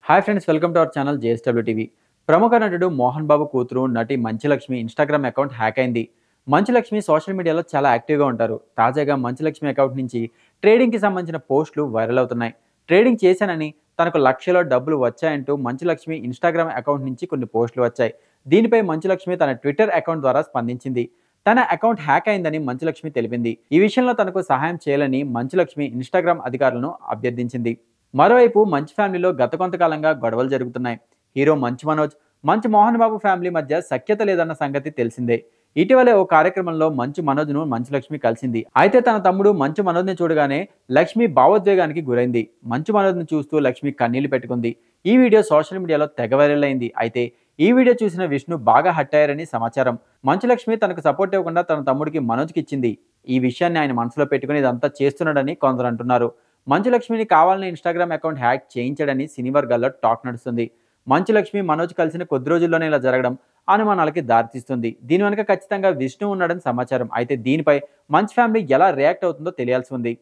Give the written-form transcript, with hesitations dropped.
Hi friends, welcome to our channel JSW TV. ప్రముఖ నటుడు మోహన్ బాబు కూతురు నటి మంచులక్ష్మి ఇన్‌స్టాగ్రామ్ అకౌంట్ హ్యాక్ అయింది. మంచులక్ష్మి సోషల్ మీడియాలో చాలా యాక్టివ్‌గా ఉంటారు. తాజాగా మంచులక్ష్మి అకౌంట్ నుంచి ట్రేడింగ్‌కి సంబంధించిన పోస్టులు వైరల్ అవుతున్నాయి. ట్రేడింగ్ చేశానని, తనకు లక్షలో డబ్బులు వచ్చాయంటూ మంచులక్ష్మి ఇన్‌స్టాగ్రామ్ అకౌంట్ నుంచి కొన్ని పోస్టులు వచ్చాయి. దీనిపై మంచులక్ష్మి తన ట్విట్టర్ అకౌంట్ ద్వారా స్పందించింది. తన అకౌంట్ హ్యాక్ అయిందని మంచులక్ష్మి తెలిపింది. ఈ విషయంలో తనకు సహాయం చేయాలని మంచులక్ష్మి ఇన్‌స్టాగ్రామ్ అధికారులను అభ్యర్థించింది. మరోవైపు మంచు ఫ్యామిలీలో గత కొంతకాలంగా గొడవలు జరుగుతున్నాయి. హీరో మంచు మనోజ్, మంచు మోహన్ బాబు ఫ్యామిలీ మధ్య సఖ్యత లేదన్న సంగతి తెలిసిందే. ఇటీవలే ఓ కార్యక్రమంలో మంచు మనోజ్ను మంచు లక్ష్మి కలిసింది. అయితే తన తమ్ముడు మంచు మనోజ్ని చూడగానే లక్ష్మి భావోద్వేగానికి గురైంది. మంచు మనోజ్ని చూస్తూ లక్ష్మి కన్నీళ్లు పెట్టుకుంది. ఈ వీడియో సోషల్ మీడియాలో తెగ వైరల్ అయింది. అయితే ఈ వీడియో చూసిన విష్ణు బాగా హర్ట్ అయ్యారని సమాచారం. మంచు లక్ష్మి తనకు సపోర్ట్ ఇవ్వకుండా తన తమ్ముడికి మనోజ్కి ఇచ్చింది. ఈ విషయాన్ని ఆయన మనసులో పెట్టుకుని ఇదంతా చేస్తున్నాడని కొందరు అంటున్నారు. మంచు లక్ష్మిని కావాలని ఇన్‌స్టాగ్రామ్ అకౌంట్ హ్యాక్ చేయించాడని సినీ వర్గాల్లో టాక్ నడుస్తుంది. మంచు లక్ష్మి, మనోజ్ కలిసిన కొద్ది రోజుల్లోనే ఇలా జరగడం అనుమానాలకి దారితీస్తుంది. దీని వెనుక ఖచ్చితంగా విష్ణు ఉన్నాడని సమాచారం. అయితే దీనిపై మంచు ఫ్యామిలీ ఎలా రియాక్ట్ అవుతుందో తెలియాల్సి ఉంది.